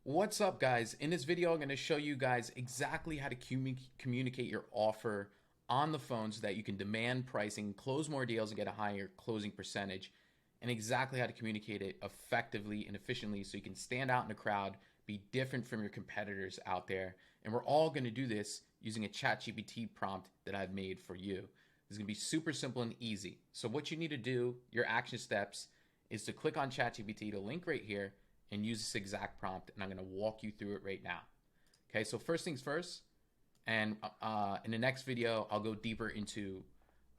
What's up, guys? In this video, I'm going to show you guys exactly how to communicate your offer on the phone so that you can demand pricing, close more deals, and get a higher closing percentage, and exactly how to communicate it effectively and efficiently so you can stand out in the crowd, be different from your competitors out there. And we're all going to do this using a ChatGPT prompt that I've made for you. It's going to be super simple and easy. So what you need to do, your action steps, is to click on ChatGPT, the link right here, and use this exact prompt, and I'm going to walk you through it right now. Okay, so first things first, and in the next video, I'll go deeper into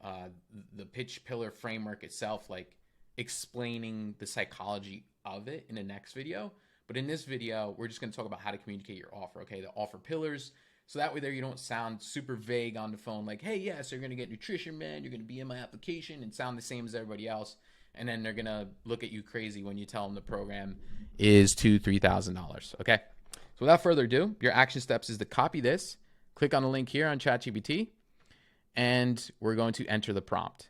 the pitch pillar framework itself, like explaining the psychology of it in the next video. But in this video, we're just going to talk about how to communicate your offer, okay? The offer pillars. So that way there you don't sound super vague on the phone, like, hey, yes, you're going to get nutrition, man. You're going to be in my application and sound the same as everybody else. And then they're going to look at you crazy when you tell them the program is $2,000-$3,000. Okay. So without further ado, your action steps is to copy this, click on the link here on ChatGPT, and we're going to enter the prompt.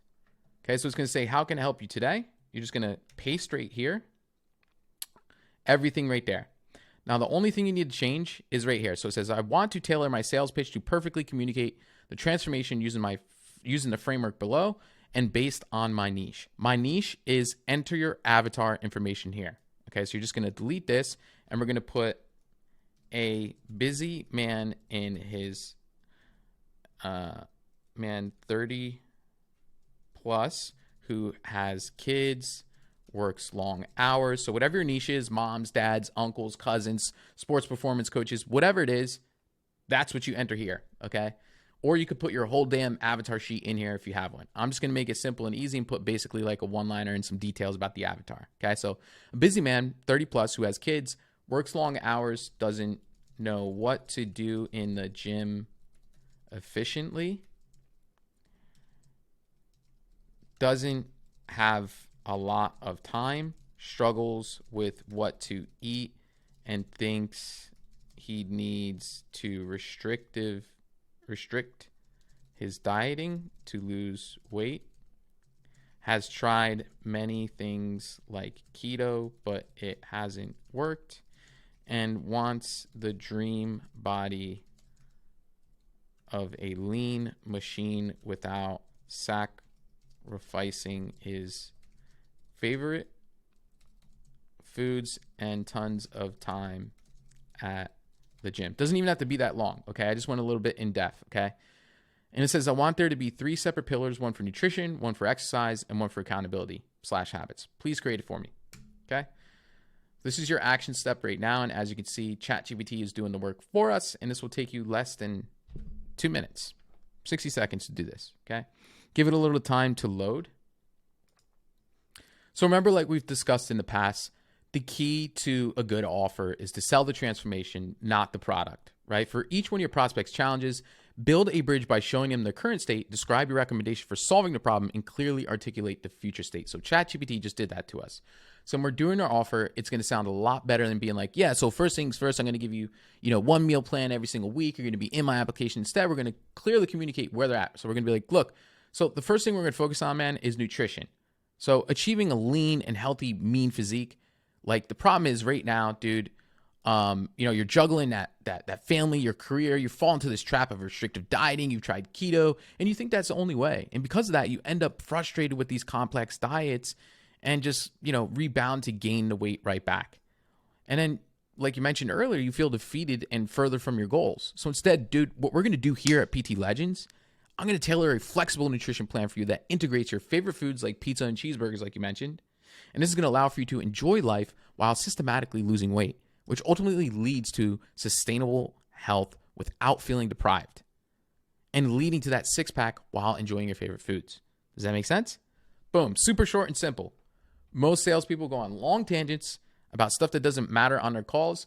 Okay. So it's going to say, how can I help you today? You're just going to paste right here, everything right there. Now, the only thing you need to change is right here. So it says, I want to tailor my sales pitch to perfectly communicate the transformation using the framework below and based on my niche. My niche is enter your avatar information here. Okay, so you're just going to delete this, and we're going to put a busy man in his 30 plus who has kids, works long hours. So whatever your niche is, moms, dads, uncles, cousins, sports performance coaches, whatever it is, that's what you enter here, okay? Or you could put your whole damn avatar sheet in here if you have one. I'm just going to make it simple and easy and put basically like a one-liner and some details about the avatar, okay? So a busy man, 30 plus, who has kids, works long hours, doesn't know what to do in the gym efficiently, doesn't have a lot of time, struggles with what to eat, and thinks he needs to restrict his dieting to lose weight, has tried many things like keto, but it hasn't worked, and wants the dream body of a lean machine without sacrificing his favorite foods and tons of time at the gym. Doesn't even have to be that long, okay? I just went a little bit in depth, okay? And it says, I want there to be 3 separate pillars, one for nutrition, one for exercise, and one for accountability/habits. Please create it for me, okay? This is your action step right now, and as you can see, ChatGPT is doing the work for us, and this will take you less than 2 minutes, 60 seconds to do this, okay? Give it a little time to load. So remember, like we've discussed in the past, the key to a good offer is to sell the transformation, not the product, right? For each one of your prospects' challenges, build a bridge by showing them the current state, describe your recommendation for solving the problem, and clearly articulate the future state. So ChatGPT just did that to us. So when we're doing our offer, it's going to sound a lot better than being like, yeah, so first things first, I'm going to give you, one meal plan every single week. You're going to be in my application. Instead, we're going to clearly communicate where they're at. So we're going to be like, look, so the first thing we're going to focus on, man, is nutrition. So achieving a lean and healthy, mean physique. Like the problem is right now, dude, you're juggling that family, your career, you fall into this trap of restrictive dieting, you've tried keto, and you think that's the only way. And because of that, you end up frustrated with these complex diets and just, rebound to gain the weight right back. And then, like you mentioned earlier, you feel defeated and further from your goals. So instead, dude, what we're going to do here at PT Legends, I'm going to tailor a flexible nutrition plan for you that integrates your favorite foods like pizza and cheeseburgers, like you mentioned. And this is going to allow for you to enjoy life while systematically losing weight, which ultimately leads to sustainable health without feeling deprived and leading to that six-pack while enjoying your favorite foods. Does that make sense? Boom. Super short and simple. Most salespeople go on long tangents about stuff that doesn't matter on their calls.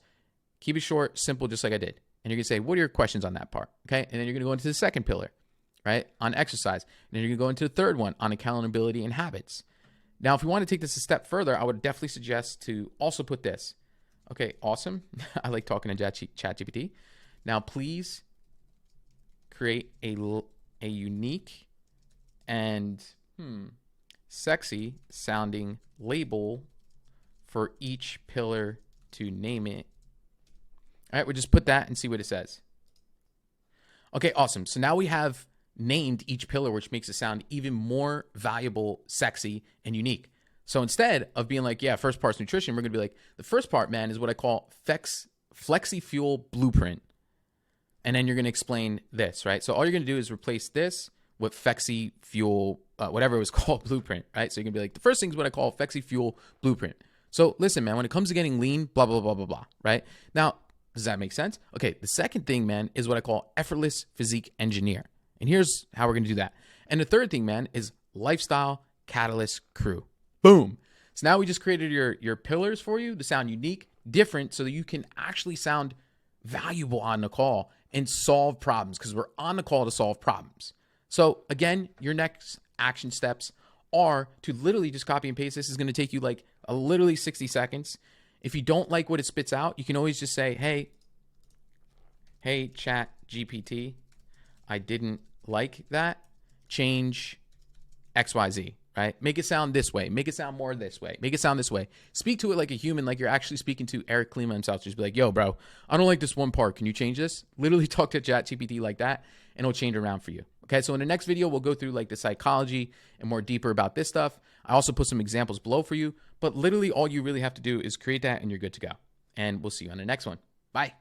Keep it short, simple, just like I did. And you're going to say, what are your questions on that part? Okay. And then you're going to go into the second pillar, right, on exercise. And then you're going to go into the third one on accountability and habits. Now, if you want to take this a step further, I would definitely suggest to also put this. Okay, awesome. I like talking to ChatGPT. Now, please create a unique and sexy sounding label for each pillar to name it All right, we'll just put that and see what it says. Okay, awesome. So now we have named each pillar, which makes it sound even more valuable, sexy, and unique. So instead of being like, yeah, first part's nutrition, we're going to be like, the first part, man, is what I call Flexi Fuel Blueprint. And then you're going to explain this, right? So all you're going to do is replace this with Flexi Fuel, whatever it was called, Blueprint, right? So you're going to be like, the first thing is what I call Flexi Fuel Blueprint. So listen, man, when it comes to getting lean, blah, blah, blah, blah, blah, right? Now, does that make sense? Okay, the second thing, man, is what I call Effortless Physique Engineer. And here's how we're going to do that. And the third thing, man, is Lifestyle Catalyst Crew. Boom. So now we just created your pillars for you to sound unique, different, so that you can actually sound valuable on the call and solve problems, because we're on the call to solve problems. So again, your next action steps are to literally just copy and paste. This is going to take you like literally 60 seconds. If you don't like what it spits out, you can always just say, hey, ChatGPT, I didn't like that. Change XYZ, right? Make it sound this way. Make it sound more this way. Make it sound this way. Speak to it like a human, like you're actually speaking to Eric Klima himself. Just be like, yo, bro, I don't like this one part. Can you change this? Literally talk to ChatGPT like that, and it'll change it around for you. Okay, so in the next video, we'll go through like the psychology and more deeper about this stuff. I also put some examples below for you, but literally all you really have to do is create that and you're good to go. And we'll see you on the next one. Bye.